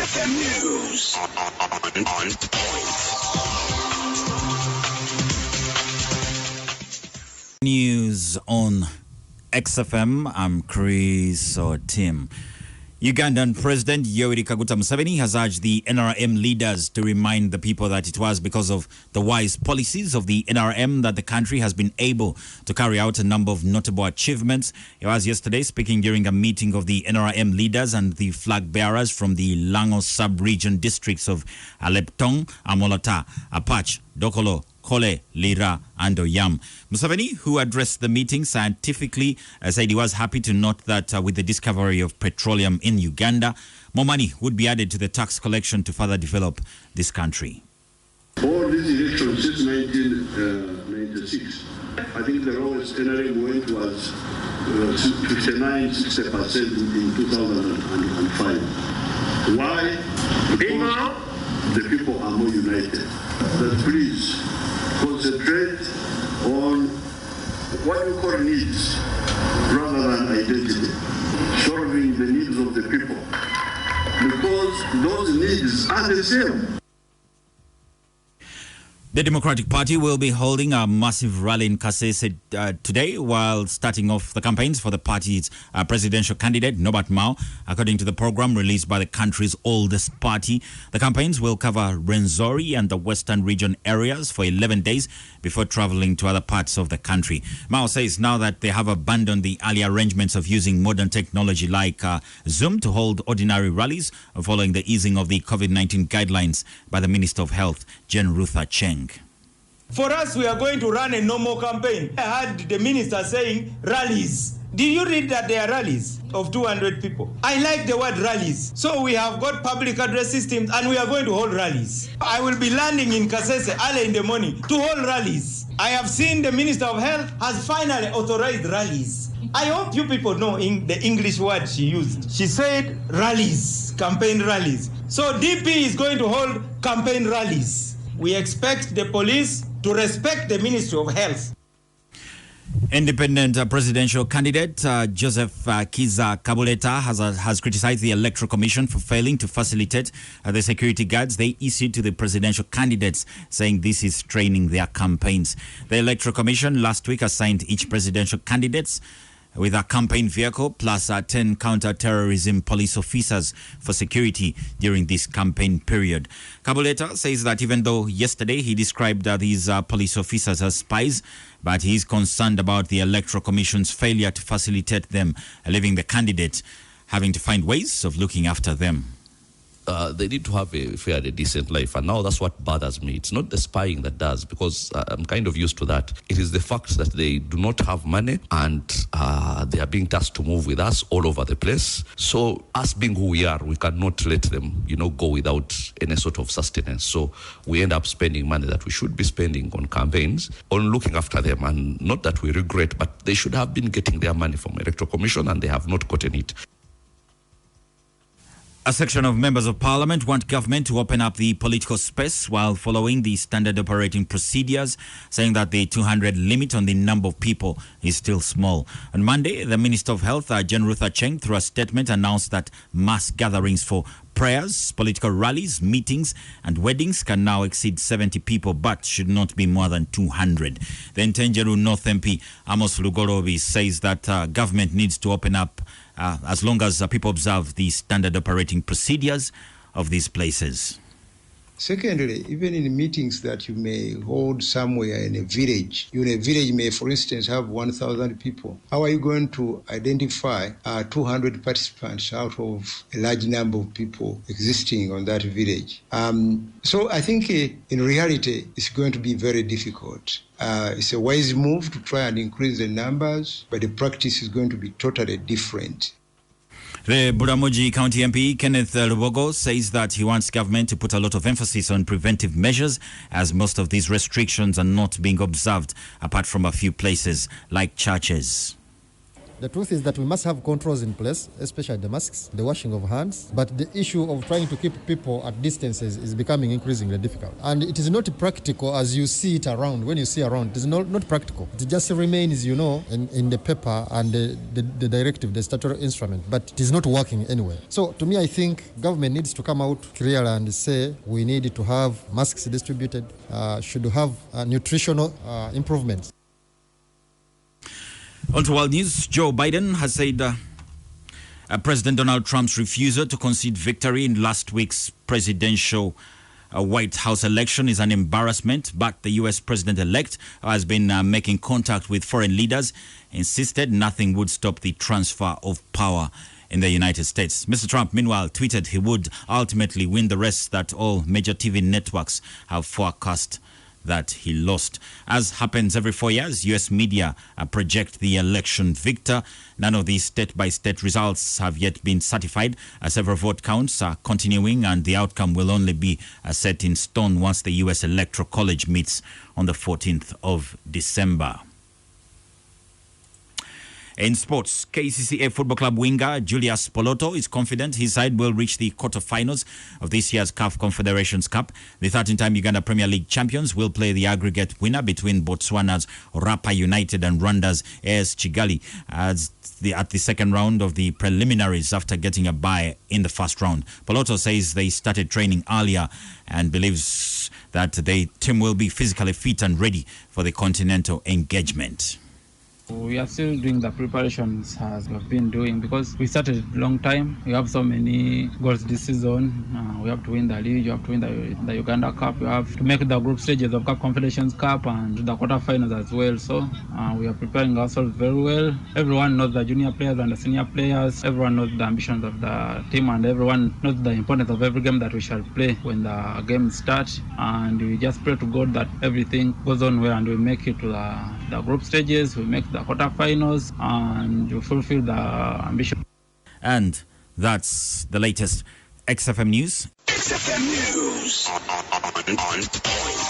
XFM News. On point. News on XFM. I'm Chris or Tim. Ugandan President Yoweri Kaguta Museveni has urged the NRM leaders to remind the people that it was because of the wise policies of the NRM that the country has been able to carry out a number of notable achievements. He was yesterday speaking during a meeting of the NRM leaders and the flag bearers from the Lango sub-region districts of Aleptong, Amolata, Apach, Dokolo, Kole, Lira, and Oyam. Museveni, who addressed the meeting scientifically, said he was happy to note that with the discovery of petroleum in Uganda, more money would be added to the tax collection to further develop this country. All these elections since 1996, I think the lowest NRM went was 59-60% in 2005. Why? Because the people are more united. But please concentrate on what we call needs rather than identity, solving the needs of the people, because those needs are the same. The Democratic Party will be holding a massive rally in Kasese today while starting off the campaigns for the party's presidential candidate, Norbert Mao. According to the program released by the country's oldest party, the campaigns will cover Rwenzori and the Western region areas for 11 days before traveling to other parts of the country. Mao says now that they have abandoned the earlier arrangements of using modern technology like Zoom to hold ordinary rallies following the easing of the COVID-19 guidelines by the Minister of Health, Jen Ruther Cheng. For us, we are going to run a normal campaign. I heard the minister saying rallies. Did you read that there are rallies of 200 people? I like the word rallies. So we have got public address systems and we are going to hold rallies. I will be landing in Kasese early in the morning to hold rallies. I have seen the Minister of Health has finally authorized rallies. I hope you people know the English word she used. She said rallies, campaign rallies. So DP is going to hold campaign rallies. We expect the police to respect the Ministry of Health. Independent presidential candidate Joseph Kiza Kabuleta has criticized the Electoral Commission for failing to facilitate the security guards they issued to the presidential candidates, saying this is straining their campaigns. The Electoral Commission last week assigned each presidential candidates with a campaign vehicle plus 10 counter-terrorism police officers for security during this campaign period. Kabuleta says that even though yesterday he described these police officers as spies, but he is concerned about the Electoral Commission's failure to facilitate them, leaving the candidates having to find ways of looking after them. They need to have a fairly decent life, and now that's what bothers me. It's not the spying that does, because I'm kind of used to that. It is the fact that they do not have money and they are being tasked to move with us all over the place. So us being who we are, we cannot let them, go without any sort of sustenance. So we end up spending money that we should be spending on campaigns, on looking after them, and not that we regret, but they should have been getting their money from Electoral Commission and they have not gotten it. A section of members of parliament want government to open up the political space while following the standard operating procedures, saying that the 200 limit on the number of people is still small. On Monday, the Minister of Health, Jen Ruther Cheng, through a statement announced that mass gatherings for prayers, political rallies, meetings and weddings can now exceed 70 people but should not be more than 200. The Ntenjeru North MP, Amos Lugorobi, says that government needs to open up as long as people observe the standard operating procedures of these places. Secondly, even in meetings that you may hold somewhere in a village, a village may, for instance, have 1,000 people. How are you going to identify 200 participants out of a large number of people existing on that village? So I think in reality, it's going to be very difficult. It's a wise move to try and increase the numbers, but the practice is going to be totally different. The Buramoji County MP, Kenneth Lubogo, says that he wants government to put a lot of emphasis on preventive measures, as most of these restrictions are not being observed, apart from a few places like churches. The truth is that we must have controls in place, especially the masks, the washing of hands. But the issue of trying to keep people at distances is becoming increasingly difficult. And it is not practical as you see it around. When you see around, it is not practical. It just remains, in the paper and the directive, the statutory instrument. But it is not working anyway. So to me, I think government needs to come out clearly and say we need to have masks distributed, should have nutritional improvements. On to world news, Joe Biden has said President Donald Trump's refusal to concede victory in last week's presidential White House election is an embarrassment, but the U.S. president-elect has been making contact with foreign leaders, insisted nothing would stop the transfer of power in the United States. Mr. Trump, meanwhile, tweeted he would ultimately win the race that all major TV networks have forecast that he lost. As happens every 4 years, U.S. media project the election victor. None of these state-by-state results have yet been certified. Several vote counts are continuing, and the outcome will only be set in stone once the U.S. Electoral College meets on the 14th of December. In sports, KCCA Football Club winger Julius Poloto is confident his side will reach the quarterfinals of this year's CAF Confederations Cup. The 13-time Uganda Premier League champions will play the aggregate winner between Botswana's Orapa United and Rwanda's AS Kigali at the second round of the preliminaries after getting a bye in the first round. Poloto says they started training earlier and believes that the team will be physically fit and ready for the continental engagement. We are still doing the preparations as we have been doing because we started a long time. We have so many goals this season. We have to win the league, you have to win the Uganda Cup, we have to make the group stages of CAF Confederations Cup and the quarterfinals as well. So we are preparing ourselves very well. Everyone knows the junior players and the senior players. Everyone knows the ambitions of the team and everyone knows the importance of every game that we shall play when the game starts. And we just pray to God that everything goes on well and we make it to the group stages, we make the quarterfinals and you fulfill the ambition. And that's the latest XFM News. XFM News on point.